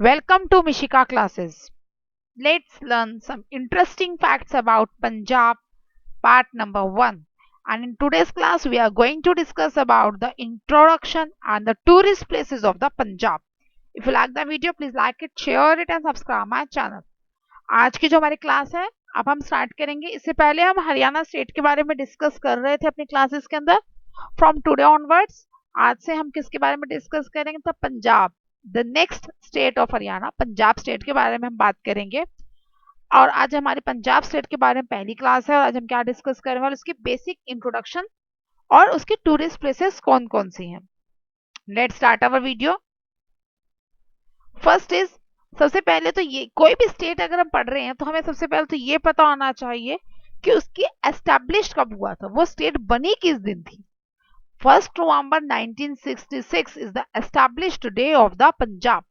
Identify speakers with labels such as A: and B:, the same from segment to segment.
A: Welcome to Mishika classes. Let's learn some interesting facts about Punjab, part number 1. And in today's class, we are going to discuss about the introduction and the tourist places of the Punjab. If you like the video, please like it, share it and subscribe my channel. आज की जो हमारी class है अब हम start करेंगे. इससे पहले हम हरियाणा स्टेट के बारे में डिस्कस कर रहे थे अपनी क्लासेस के अंदर. फ्रॉम टुडे ऑनवर्ड्स आज से हम किसके बारे में डिस्कस करेंगे? तो Punjab, the next state of Haryana, Punjab state के बारे में हम बात करेंगे. और आज हमारी पंजाब स्टेट के बारे में पहली क्लास है और आज हम क्या डिस्कस करेंगे और उसकी बेसिक इंट्रोडक्शन और उसकी टूरिस्ट प्लेसेस कौन कौन सी हैं. Let's start our video. First is, सबसे पहले तो ये कोई भी स्टेट अगर हम पढ़ रहे हैं तो हमें सबसे पहले तो ये पता होना चाहिए कि उसकी एस्टैब्लिश कब हुआ था, वो स्टेट बनी किस दिन थी. 1 November 1966 is the established day of the Punjab.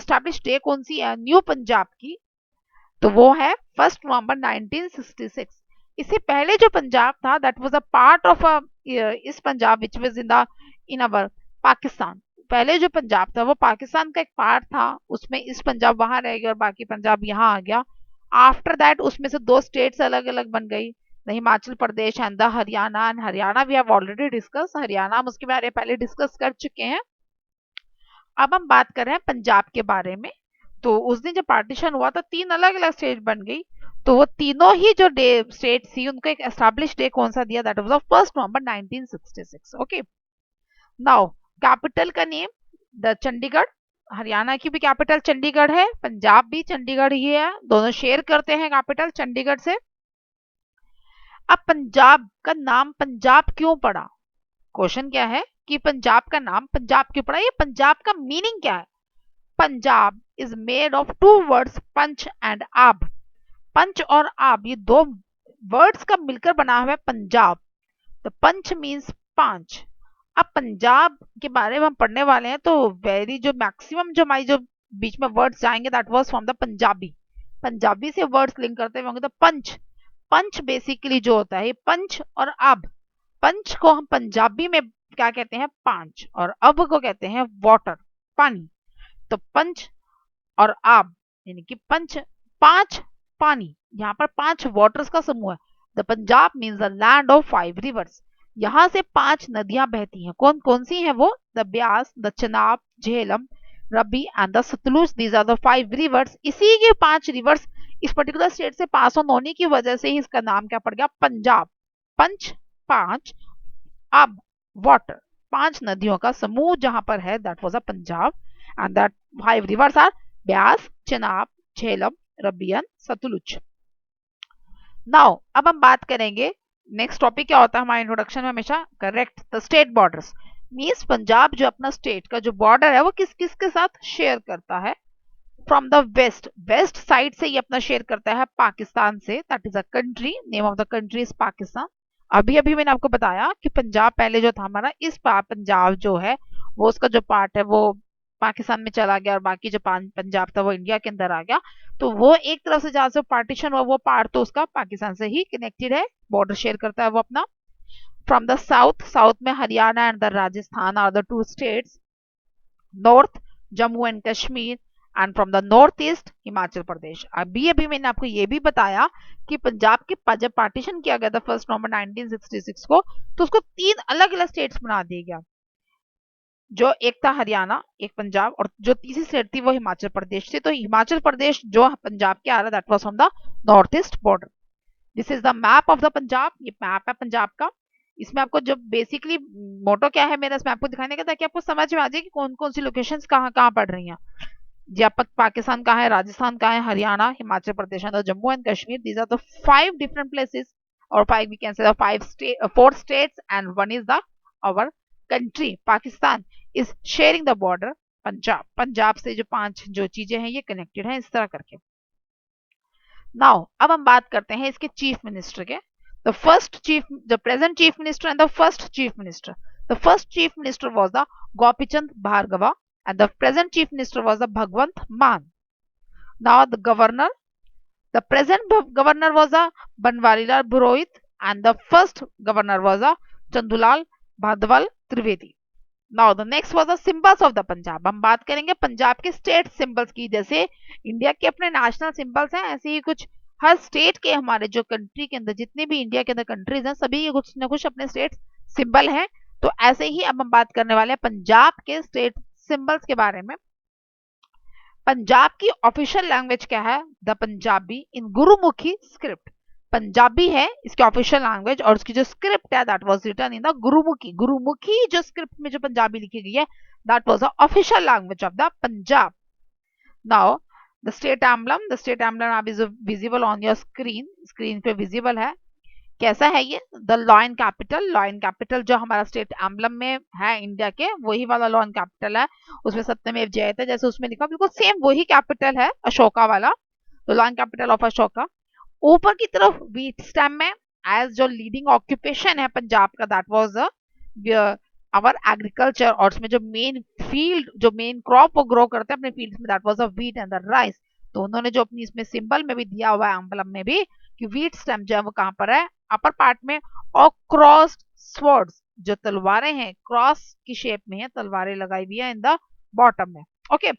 A: Established day कौन सी है न्यू पंजाब की? तो वो है 1 November 1966. इससे पहले जो पंजाब था that was a part of इस पंजाब विच वाज इन अवर पाकिस्तान. पहले जो पंजाब था वो पाकिस्तान का एक पार्ट था, उसमें इस पंजाब वहां रह गया और बाकी पंजाब यहाँ आ गया. आफ्टर दैट उसमें से दो स्टेट्स अलग अलग बन गई, the Himachal Pradesh and the Haryana. And Haryana we have already discuss, Haryana हम उसके बारे में पहले डिस्कस कर चुके हैं. अब हम बात कर रहे हैं पंजाब के बारे में. तो उस दिन जब पार्टीशन हुआ था तीन अलग अलग स्टेट बन गई. तो वो तीनों ही जो डे स्टेट थी उनको एक एस्टैब्लिश डे कौन सा दिया? That was 1 November 1966. Okay. Now capital का नेम द चंडीगढ़. हरियाणा की भी कैपिटल चंडीगढ़ है, पंजाब भी चंडीगढ़ ही है, दोनों शेयर करते हैं कैपिटल चंडीगढ़ से. अब पंजाब का नाम पंजाब क्यों पड़ा? क्वेश्चन क्या है कि पंजाब का नाम पंजाब क्यों पड़ा? ये पंजाब का मीनिंग क्या है? Punjab is made of two words, पंच एंड आब. पंच और आब ये दो वर्ड्स का मिलकर बना हुआ है पंजाब. द पंच मीन्स पांच. अब पंजाब के बारे में हम पढ़ने वाले हैं तो वेरी जो मैक्सिमम जो हमारी जो बीच में वर्ड्स जाएंगे that was from the Punjabi. Punjabi से वर्ड्स लिंक करते हुए होंगे. तो पंच, पंच बेसिकली जो होता है पंच और अब. पंच को हम पंजाबी में क्या कहते हैं? पांच. और अब को कहते हैं वाटर, पानी. तो पंच और आब यानी कि पंच पांच, पानी. यहाँ पर पांच वाटर्स का समूह है. The Punjab means the land of 5 reverse. यहाँ से 5 नदियां बहती हैं. कौन कौन सी हैं वो? The Beas, the Chenab, Jhelum, Ravi and the Sutlej. These are the 5 rivers. इसी के 5 रिवर्स इस पर्टिकुलर स्टेट से पास ऑन होने की वजह से ही इसका नाम क्या पड़ गया? पंजाब. पंच पांच, अब वाटर, 5 नदियों का समूह जहां पर है that was a Punjab. And that 5 rivers are Beas, Chenab, Jhelum, Ravi and Sutlej. Now अब हम बात करेंगे नेक्स्ट टॉपिक क्या होता है हमारे इंट्रोडक्शन में हमेशा? Correct, the state borders. Means Punjab जो अपना स्टेट का जो बॉर्डर है वो किस किस के साथ शेयर करता है? From the west, west side से ये अपना शेयर करता है पाकिस्तान से. That is a country, name of the country is Pakistan. अभी अभी मैंने आपको बताया कि पंजाब पहले जो था हमारा, इस पंजाब जो है वो उसका जो पार्ट है वो पाकिस्तान में चला गया और बाकी जो पंजाब था वो इंडिया के अंदर आ गया. तो वो एक तरफ से जहां से पार्टीशन हुआ वो पार्ट तो उसका पाकिस्तान से ही कनेक्टेड है, बॉर्डर शेयर करता है वो अपना. फ्रॉम द साउथ, साउथ में Haryana and the Rajasthan are the 2 states. North Jammu and Kashmir. And from the north east Himachal Pradesh. अभी अभी मैंने आपको ये भी बताया कि पंजाब के जब पार्टीशन किया गया था 1 November 1966 को तो उसको 3 अलग अलग स्टेट्स बना दिया गया. जो एक था हरियाणा, एक पंजाब और जो तीसरी स्टेट थी वो हिमाचल प्रदेश थी. तो हिमाचल प्रदेश जो पंजाब के आ रहा that was from the north east border. This is the map of the Punjab. ये मैप है पंजाब का. इसमें आपको जो बेसिकली मोटो क्या है मेरा इसमें आपको दिखाने का ताकि आपको समझ में आ जाए कि कौन कौन सी लोकेशंस कहाँ कहाँ पड़ रही हैं. जहाँ पाकिस्तान कहाँ है, राजस्थान कहाँ है, Haryana, Himachal Pradesh and Jammu and Kashmir. These are the 5 different places और 5 we can say the 4 states and 1 is the our country. Pakistan is sharing the border Punjab. Punjab से जो 5 जो चीजें हैं ये कनेक्टेड हैं इस तरह करके. नाउ अब हम बात करते हैं इसके चीफ मिनिस्टर के. The first chief, the present chief minister and the first chief minister. The first chief minister was the Gopichand Bhargava and the present chief minister was the Bhagwant Mann. Now the governor, the present governor was the Banwarilal Purohit and the first governor was the Chandulal Bhadwal Trivedi. Now the next was the symbols of the Punjab. हम बात करेंगे पंजाब के state symbols की। जैसे India के अपने national symbols हैं, ऐसे ही कुछ हर स्टेट के, हमारे जो कंट्री के अंदर जितने भी इंडिया के अंदर कंट्रीज हैं, सभी के कुछ ना कुछ अपने स्टेट सिंबल हैं। तो ऐसे ही अब हम बात करने वाले हैं पंजाब के स्टेट सिंबल्स के बारे में। पंजाब की ऑफिशियल लैंग्वेज क्या है? The Punjabi in Gurmukhi script. Punjabi है इसकी ऑफिशियल लैंग्वेज, और उसकी जो स्क्रिप्ट है that was written in the Gurmukhi. Gurmukhi जो स्क्रिप्ट में जो पंजाबी लिखी गई है, that was the official language of the Punjab. Now the state emblem. The state emblem अब is visible on your screen. Screen पे विजिबल है। कैसा है ये? The lion capital. Lion capital जो हमारा स्टेट एम्बलम में है इंडिया के, वही वाला लॉयन कैपिटल है। उसमें सत्यमेव जयते जैसे उसमें लिखा, बिल्कुल सेम वही कैपिटल है, अशोका वाला। तो लॉयन कैपिटल ऑफ अशोका। ऊपर की तरफ व्हीट स्टेम में, एज जो लीडिंग ऑक्यूपेशन है पंजाब का, दैट वाज आवर एग्रीकल्चर। और उसमें जो मेन फील्ड, जो मेन क्रॉप वो ग्रो करते हैं अपने फील्ड में, that was wheat and the rice. तो उन्होंने जो अपनी इसमें सिंबल में भी दिया हुआ है, एम्बलम में भी, कि व्हीट स्टेम जो है वो कहां पर है? अपर पार्ट में। और क्रॉस्ड स्वर्ड्स, जो तलवारें हैं क्रॉस की शेप में है, तलवारें लगाई हुई है इन द बॉटम में। ओके।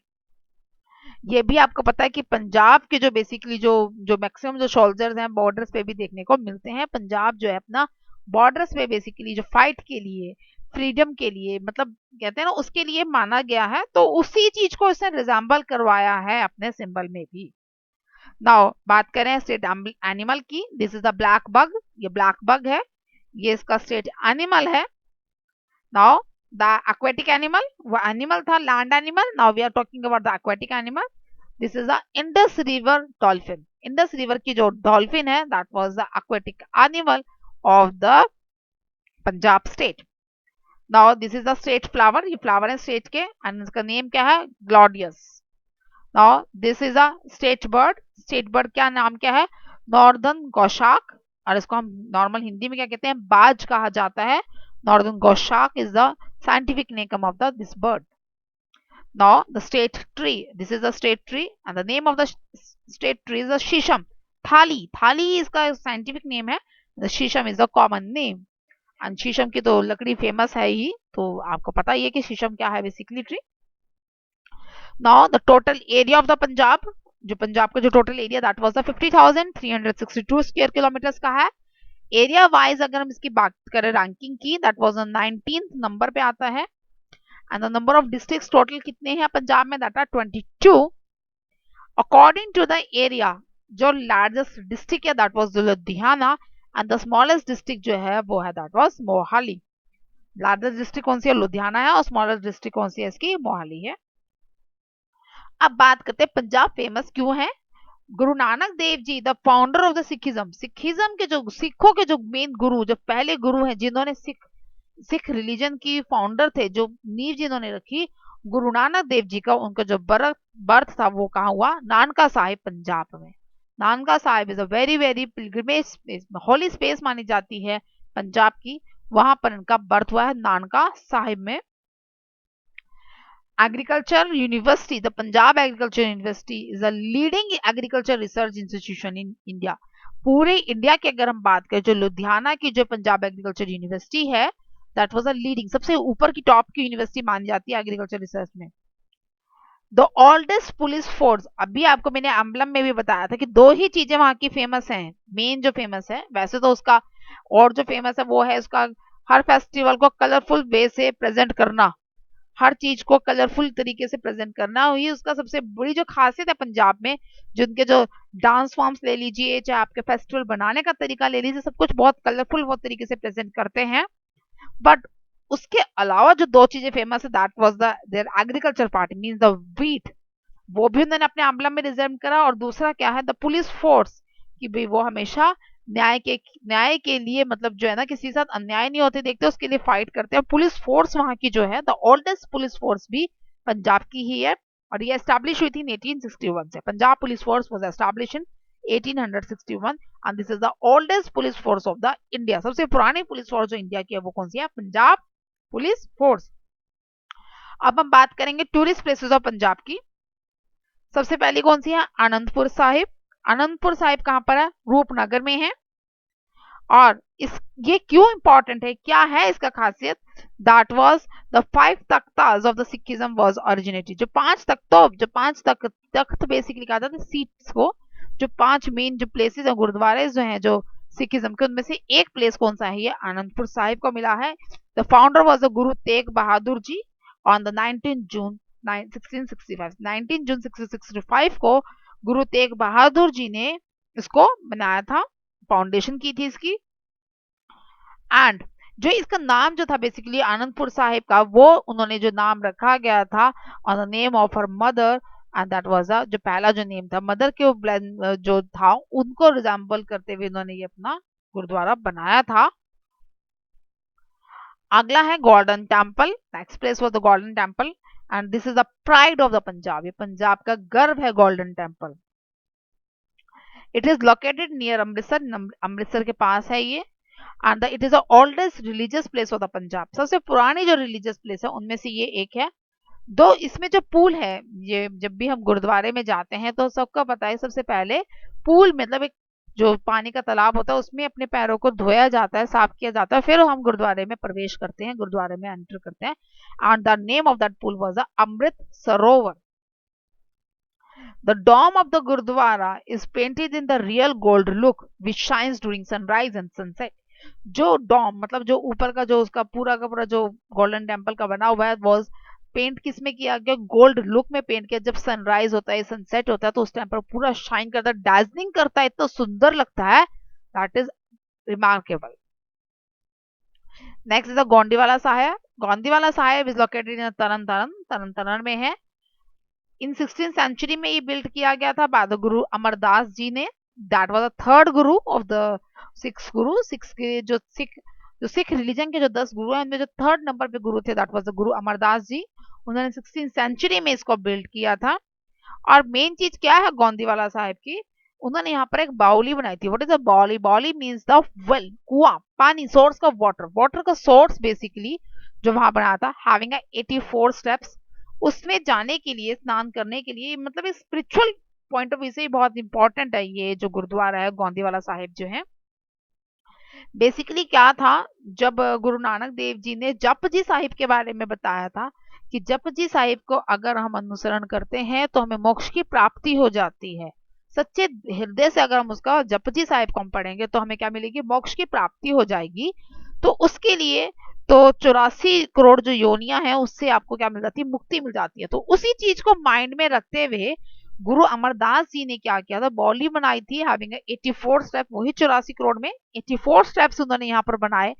A: ये भी आपको पता है कि पंजाब के जो बेसिकली जो जो मैक्सिमम जो सोल्जर्स हैं बॉर्डर्स पे भी देखने को मिलते हैं। पंजाब जो है अपना बॉर्डर्स पे बेसिकली जो फाइट के लिए, फ्रीडम के लिए, मतलब कहते हैं ना, उसके लिए माना गया है। तो उसी चीज को इसने रिजेंबल करवाया है अपने सिंबल में भी। नाउ बात करें स्टेट एनिमल की। This is the black buck. ये ब्लैक बग है, ये इसका स्टेट एनिमल है। नाउ द aquatic एनिमल, वो एनिमल था land animal. Now we are talking about the aquatic animal. This is the Indus river dolphin. Indus river की जो डॉल्फिन है, that was the aquatic animal of the Punjab state. Now this is the state flower. ये flower है state के, and इसका name क्या है? Gladiolus. Now this is a state bird. State bird क्या नाम क्या है? Northern goshawk. और इसको हम नॉर्मल हिंदी में क्या कहते हैं? बाज कहा जाता है। Northern goshawk is the scientific name of the this bird. Now the state tree. This is the state tree, and the name of the state tree is the shisham. Thali. Thali इसका scientific name है. The shisham is the common name. And शीशम की तो लकड़ी famous है ही, तो आपको पता ही है कि शीशम क्या है basically tree. Now the total area of the Punjab. जो पंजाब का जो total area, that was the 50,362 square kilometres का है। एरिया वाइज अगर हम इसकी बात करें रैंकिंग की, दैट वाज 19th नंबर पे आता है। And the number of districts total कितने हैं पंजाब में? That are 22। According to the area, जो लार्जेस्ट डिस्ट्रिक्ट है that was Ludhiana, and the smallest district जो है वो है that was Mohali. Largest district कौन सी है? लुधियाना है, और स्मॉलेस्ट डिस्ट्रिक्ट कौन सी है इसकी? मोहाली है। अब बात करते हैं पंजाब फेमस क्यों है। Guru Nanak Dev ji, the founder of the Sikhism. Sikhism के जो सिखों के जो मेन गुरु, जो पहले गुरु हैं जिन्होंने सिख रिलीजन की फाउंडर थे, जो नींव जिन्होंने रखी, गुरु नानक देव जी का, उनका जो बर्थ था वो कहाँ हुआ? नानका साहिब पंजाब में। Nankana Sahib is a very very pilgrimage space, holy space मानी जाती है पंजाब की। वहां पर इनका बर्थ हुआ है नानका साहिब में। Agriculture university, the Punjab agriculture university is a leading agriculture research institution in India. पूरे इंडिया की अगर हम बात करें, जो लुधियाना की जो पंजाब एग्रीकल्चर यूनिवर्सिटी है, दैट वाज अ लीडिंग, सबसे ऊपर की टॉप की यूनिवर्सिटी मानी जाती है एग्रीकल्चर रिसर्च में। The oldest police force. अभी आपको मैंने एम्बलम में भी बताया था कि दो ही चीजें वहां की फेमस हैं। मेन जो फेमस है, वैसे तो उसका और जो फेमस है वो है उसका हर फेस्टिवल को कलरफुल वे से प्रेजेंट करना, हर चीज को कलरफुल तरीके से प्रेजेंट करना, हुई उसका सबसे बड़ी जो खासियत है पंजाब में। जिनके जो डांस फॉर्म्स ले लीजिए, चाहे आपके फेस्टिवल बनाने का तरीका ले लीजिए, सब कुछ बहुत कलरफुल वो तरीके से प्रेजेंट करते हैं। बट उसके अलावा जो दो चीजें फेमस है, that was the their agriculture party means the wheat, वो भी उन्होंने अपने एम्बलम में रिजर्व करा। और दूसरा क्या है? द पुलिस फोर्स, कि भाई वो हमेशा न्याय के लिए, मतलब जो है ना, किसी के साथ अन्याय नहीं होते देखते, उसके लिए फाइट करते हैं। पुलिस फोर्स वहां की जो है, द ओल्डेस्ट पुलिस फोर्स भी पंजाब की ही है, और ये एस्टैब्लिश हुई थी 1861 से। Punjab police force was establish in 1861, and this is the oldest police force of the India. सबसे पुरानी पुलिस फोर्स जो इंडिया की है वो कौन सी है? Punjab police force. अब हम बात करेंगे टूरिस्ट प्लेसेस ऑफ पंजाब की। सबसे पहली कौन सी है? आनंदपुर साहिब। आनंदपुर साहिब कहां पर है? रूपनगर में है। और इस ये क्यों इंपॉर्टेंट है, क्या है इसका खासियत? दैट वाज द 5 तख्तास of the Sikhism was originated. जो पांच तख्त बेसिकली कहा जाता है सीट्स को, जो 5 मेन जो प्लेसेस है गुरुद्वारे जो हैं जो सिखिज्म के, उनमें से एक प्लेस कौन सा है? ये आनंदपुर साहिब को मिला है। The founder was the Guru Tegh Bahadur ji on the 19 जून 1665। 19 जून 1665 को गुरु तेग बहादुर जी ने इसको बनाया था, फाउंडेशन की थी इसकी। एंड जो इसका नाम जो था बेसिकली आनंदपुर साहिब का, वो उन्होंने जो नाम रखा गया था on the name of her mother, and that was जो पहला जो नेम था मदर के जो था उनको रिजेंबल करते हुए उन्होंने ये अपना गुरुद्वारा बनाया था। अगला है golden temple. Next place was the golden temple and this is the pride of the Punjab. ये पंजाब का गर्व है golden temple. It is located near Amritsar, Amritsar के पास है ये। And it is the oldest religious place of the Punjab. सबसे पुरानी जो रिलीजियस प्लेस है उनमें से ये एक है। दो इसमें जो पूल है, ये जब भी हम गुरुद्वारे में जाते हैं तो सबको पता है सबसे पहले पूल मतलब एक जो पानी का तालाब होता है उसमें अपने पैरों को धोया जाता है, साफ किया जाता है, फिर हम गुरुद्वारे में प्रवेश करते हैं, गुरुद्वारे में एंटर करते हैं। And the name of that pool was the Amrit Sarovar. The dome of the Gurdwara is painted in the real gold look which shines during sunrise and sunset. जो डॉम मतलब जो ऊपर का जो उसका पूरा का पूरा जो गोल्डन टेम्पल का बना हुआ है वो पेंट किस में किया गया? गोल्ड लुक में पेंट किया। जब सनराइज होता है, सनसेट होता है तो उस टाइम पर पूरा शाइन करता है, डार्जनिंग करता है, इतना सुंदर लगता है। That is remarkable. Next is the Goindwal Sahib. Goindwal Sahib is located in Tarn Taran, Tarn Taran में है। इन 16th सेंचुरी में ये बिल्ड किया गया था बाय द गुरु अमरदास जी ने। That was the third Guru of the six Guru. Six के जो सिख रिलीजन के जो 10 गुरु हैं उनमें जो थर्ड नंबर पे गुरु थे दैट वाज द गुरु अमरदास जी। उन्होंने 16th सेंचुरी में इसको बिल्ड किया था। और मेन चीज क्या है गोंदीवाला साहिब की? उन्होंने यहाँ पर एक बाउली बनाई थी। व्हाट इज अ बाउली? बाउली मींस द वेल, कुआं, पानी, सोर्स का वाटर, वाटर का सोर्स बेसिकली जो वहां बनाया था, हैविंग 84 स्टेप्स। उसमें जाने के लिए, स्नान करने के लिए, मतलब स्पिरिचुअल पॉइंट ऑफ व्यू से बहुत इंपॉर्टेंट है ये जो गुरुद्वारा है गोंदीवाला साहिब जो है। बेसिकली क्या था, जब गुरु नानक देव जी ने जपजी साहिब के बारे में बताया था कि जपजी साहिब को अगर हम अनुसरण करते हैं तो हमें मोक्ष की प्राप्ति हो जाती है। सच्चे हृदय से अगर हम उसका जपजी साहिब को हम पढ़ेंगे तो हमें क्या मिलेगी? मोक्ष की प्राप्ति हो जाएगी। तो उसके लिए तो 84 करोड़ जो योनियां हैं उससे आपको क्या मिल जाती है? मुक्ति मिल जाती है। तो उसी चीज को माइंड में रखते हुए गुरु अमरदास जी ने क्या किया था? बॉली बनाई थी हैविंग 84 स्टेप। वही 84 करोड़ में 84 स्टेप्स उन्होंने यहाँ पर बनाए।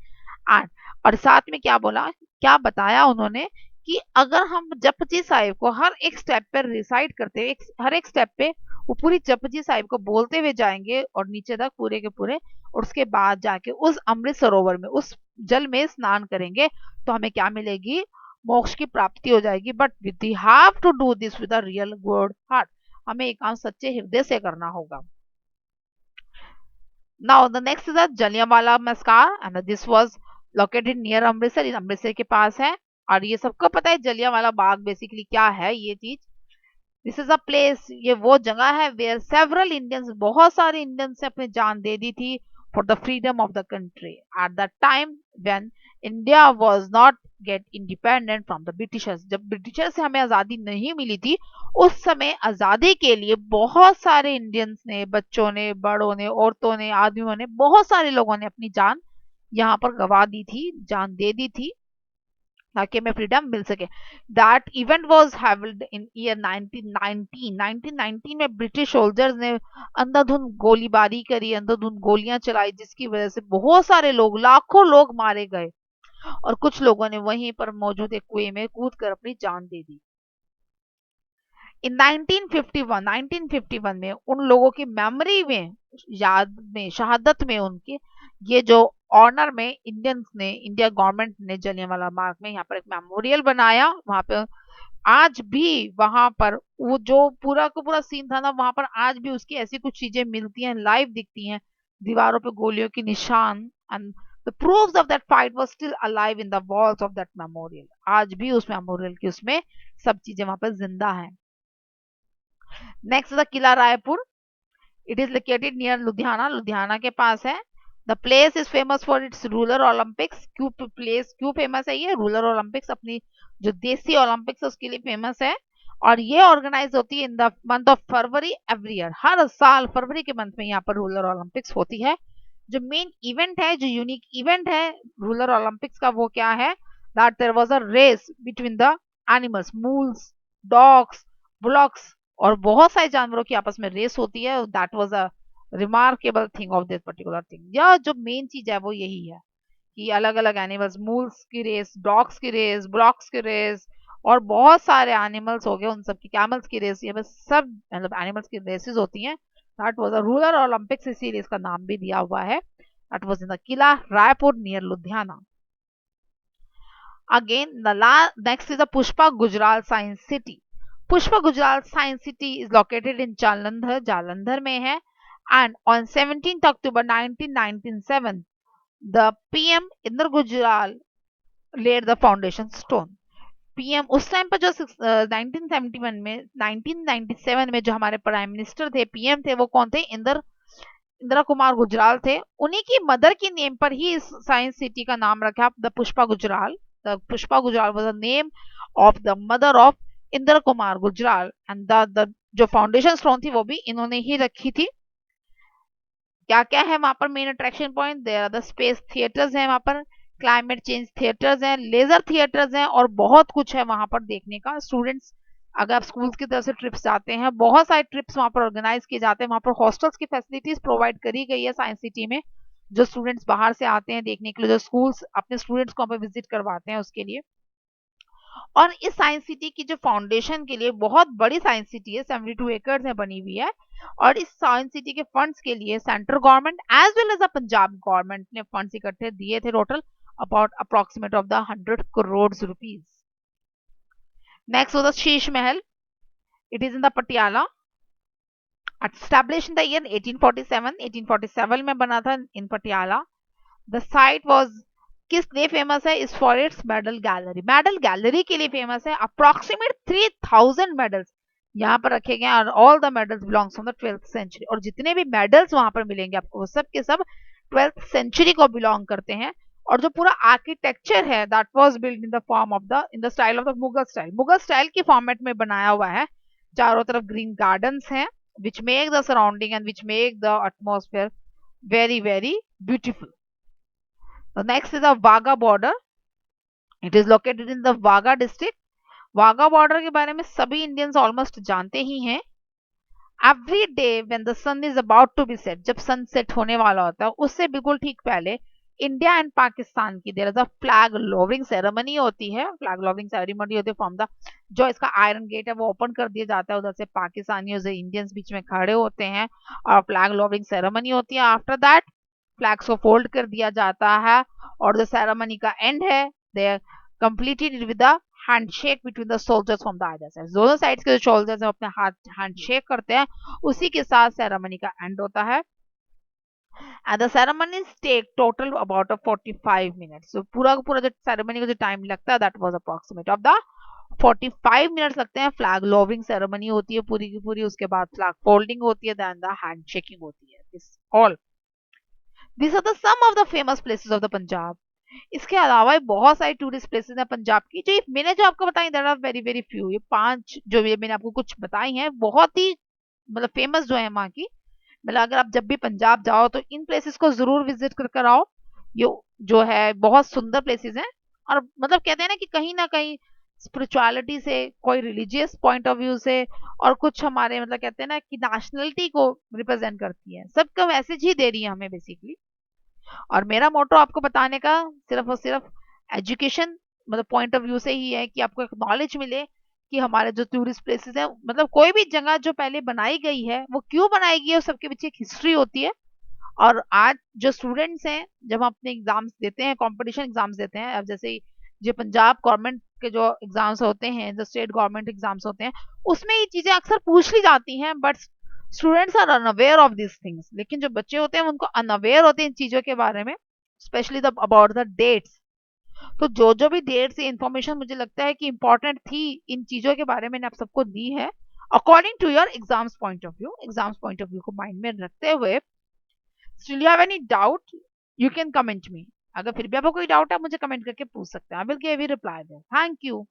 A: और साथ में क्या बोला, क्या बताया उन्होंने कि अगर हम जपजी साहिब को हर एक स्टेप पर रिसाइट करते हुए, हर एक स्टेप पे वो पूरी जपजी साहिब को बोलते हुए जाएंगे और नीचे तक पूरे के पूरे, और उसके बाद जाके उस अमृत सरोवर में उस जल में स्नान करेंगे तो हमें क्या मिलेगी? मोक्ष की प्राप्ति हो जाएगी। But we have to do this with a real good heart. हमें एक काम सच्चे हृदय से करना होगा। Now the next is Jallianwala massacre and this was located near Amritsar. In Amritsar के पास है। और ये सबको पता है जलियांवाला बाग बेसिकली क्या है ये चीज। दिस इज अ प्लेस, ये वो जगह है वेयर सेवरल इंडियंस, बहुत सारे इंडियंस ने अपनी जान दे दी थी for the freedom of the country at the time when India was not gate independent from the Britishers. जब ब्रिटिशर्स से हमें आज़ादी नहीं मिली थी उस समय आज़ादी के लिए बहुत सारे इंडियंस ने, बच्चों ने, बड़ों ने, औरतों ने, आदमियों ने, बहुत सारे लोगों ने अपनी जान यहाँ पर गवा दी थी, जान दे दी थी ताकि हमें फ्रीडम मिल सके। That event was held in year 1919। 1919 में ब्रिटिश सोल्जर्स ने अंधाधुंध गोलीबारी करी, अंधाधुंध गोलियां चलाई, जिसकी वजह से बहुत सारे लोग, लाखों लोग मारे गए और कुछ लोगों ने वहीं पर मौजूद एक कुएं में कूद कर अपनी जान दे दी। इन 1951 में उन लोगों की मेमोरी में, याद में, शहादत में उनके, ये जो ऑनर में इंडियंस ने, इंडिया गवर्नमेंट ने जलियांवाला बाग में यहाँ पर एक मेमोरियल बनाया। वहां पे आज भी वहां पर वो जो पूरा का पूरा सीन था ना, वहां पर आज भी उसकी ऐसी कुछ चीजें मिलती हैं, लाइव दिखती हैं, दीवारों पे गोलियों के निशान, and the proofs of that fight was still alive in the walls of that memorial. आज भी उस मेमोरियल की उसमें सब चीजें वहां पर जिंदा हैं। Next the Qila Raipur. It is located near Ludhiana, Ludhiana के पास है। The place is famous for its rural Olympics. क्यों प्लेस क्यों फेमस है? ये रूरल ओलंपिक्स अपनी जो देसी ओलंपिक्स है उसके लिए फेमस है। और ये ऑर्गेनाइज होती है in the month of February every year. हर साल फरवरी के मंथ में यहाँ पर रूरल ओलंपिक्स होती है। जो मेन इवेंट है, जो यूनिक इवेंट है रूरल ओलंपिक्स का, वो क्या है? That there was a race between the animals, mules, dogs, bullocks, और बहुत सारे जानवरों की आपस में रेस होती है। That was a remarkable thing of this particular thing. या जो मेन चीज है वो यही है कि अलग अलग एनिमल्स, मूल्स की रेस, डॉग्स की रेस, ब्लॉक्स की रेस, और बहुत सारे एनिमल्स हो गए उन सब की, कैमल्स की रेस, ये बस सब मतलब एनिमल्स की रेसेस होती हैं। That was a rural Olympics, इसीलिए इसका नाम भी दिया हुआ है। That was in the Qila Raipur near Ludhiana. Again, next is the Pushpa Gujral Science City. Pushpa Gujral Science City is located in Jalandhar, Jalandhar में है. And on 17th October 1997, the PM Indra Gujral laid the foundation stone. PM उस time पर जो 1971 में 1997 में जो हमारे prime minister थे, पीएम थे, वो कौन थे? इंदिरा कुमार गुजराल थे। उन्हीं की मदर की नेम पर ही इस साइंस सिटी का नाम रखा, the Pushpa Gujral. The Pushpa Gujral was the name of the mother of Indira Kumar Gujral, and the जो फाउंडेशन स्टोन थी वो भी इन्होंने ही रखी थी। क्या क्या है वहां पर main attraction point? There are the space theatres हैं वहां पर, क्लाइमेट चेंज थिएटर्स हैं, लेजर थिएटर्स हैं, और बहुत कुछ है वहां पर देखने का। स्टूडेंट्स अगर आप स्कूल्स की तरफ से ट्रिप्स जाते हैं, बहुत सारे ट्रिप्स वहां पर ऑर्गेनाइज किए जाते हैं। वहां पर हॉस्टल्स की फैसिलिटीज प्रोवाइड करी गई है साइंस सिटी में, जो स्टूडेंट्स बाहर से आते हैं देखने के लिए, जो स्कूल्स अपने स्टूडेंट्स को वहां पर विजिट करवाते हैं उसके लिए। और इस साइंस सिटी की जो फाउंडेशन के लिए, बहुत बड़ी साइंस सिटी है, 72 एकड़ में बनी हुई है। और इस साइंस सिटी के फंड्स के लिए central government as well as the Punjab government ने फंड्स इकट्ठे दिए थे, total about approximate of the 100 crore rupees. Next was the Sheesh Mahal. It is in the Patiala. Established in the year 1847. 1847 में बना था in Patiala. The site was किस लिए famous है? Is for its medal gallery. Medal gallery के लिए famous है। Approximate 3000 medals यहाँ पर रखे गए हैं, all the medals belongs from the 12th century. और जितने भी मेडल्स वहां पर मिलेंगे आपको, वो सब के सब 12th सेंचुरी को बिलोंग करते हैं। और जो पूरा आर्किटेक्चर है, that was build in the form of the in the style of the Mughal style. Mughal style की फॉर्मेट में बनाया हुआ है। चारों तरफ ग्रीन गार्डन्स हैं, which make the surrounding and which make the atmosphere very very beautiful. The next is the Wagah border. It is located in the Wagah district. Wagah border के बारे में सभी इंडियंस ऑलमोस्ट जानते ही हैं। Every day when the sun is about to be set, जब sun set होने वाला होता है उससे बिल्कुल ठीक पहले इंडिया एंड पाकिस्तान की there is a flag lowering ceremony होती है। फ्लैग लॉवरिंग सेरेमनी होती है फ्रॉम द जो इसका आयरन गेट है वो ओपन कर दिया जाता है, उधर से पाकिस्तानी और इंडियंस बीच में खड़े होते हैं और फ्लैग लॉवरिंग सेरेमनी होती है। आफ्टर दैट फ्लैग्स को फोल्ड कर दिया जाता है और जो सेरेमनी का एंड है, दे completed with the handshake between the soldiers from the other side. दोनों साइड्स के जो सोल्जर्स हैं अपने हाथ हैंडशेक करते हैं, उसी के साथ सेरेमनी का एंड होता है। And the ceremonies take total about 45 minutes. तो पूरा पूरा जो सेरेमनी का जो टाइम लगता है, that was approximate of the 45 minutes लगते हैं। फ्लैग लॉवरिंग सेरेमनी होती है पूरी की पूरी, उसके बाद फ्लैग फोल्डिंग होती है, देन द हैंडशेकिंग होती है। This all this are the some of the famous places of the Punjab. इसके अलावा बहुत सारी टूरिस्ट प्लेसेस हैं पंजाब की, जो मैंने जो आपको बताई there are very very few. ये 5 जो ये मैंने आपको कुछ बताई हैं, बहुत ही मतलब फेमस जो है वहाँ की। मतलब अगर आप जब भी पंजाब जाओ तो इन प्लेसेस को जरूर विजिट कर कर आओ। ये जो है बहुत सुंदर प्लेसेस हैं, और मतलब कहते हैं ना कहीं स्पिरिचुअलिटी से, कोई रिलीजियस पॉइंट ऑफ व्यू से, और कुछ हमारे मतलब कहते हैं ना कि नेशनलिटी को रिप्रेजेंट करती है। सबका मैसेज ही दे रही है हमें बेसिकली। और मेरा मोटो आपको बताने का सिर्फ और सिर्फ एजुकेशन मतलब पॉइंट ऑफ व्यू से ही है, कि आपको एक नॉलेज मिले कि हमारे जो टूरिस्ट प्लेसेस है, मतलब कोई भी जगह जो पहले बनाई गई है वो क्यों बनाई गई है, उस सबके पीछे एक हिस्ट्री होती है। और आज जो स्टूडेंट्स हैं, जब हम अपने एग्जाम्स देते हैं, कंपटीशन एग्जाम्स देते हैं, अब जैसे जो पंजाब गवर्नमेंट के जो एग्जाम्स होते हैं, जो स्टेट गवर्नमेंट एग्जाम्स होते हैं, उसमें ये चीजें अक्सर पूछ ली जाती हैं, but students are unaware of this things. लेकिन जो बच्चे होते हैं उनको अनअवेयर होते हैं इन चीजों के बारे में, specially the about the dates. तो जो भी डेट्स इंफॉर्मेशन मुझे लगता है कि इंपॉर्टेंट थी, इन चीजों के बारे में मैंने आप सबको दी है according to your exams point of view. Exams point of view को माइंड में रखते हुए, still you have any doubt, you can comment me. अगर फिर भी आपको कोई डाउट है मुझे कमेंट करके पूछ सकते हैं। I will give you reply there. Thank you.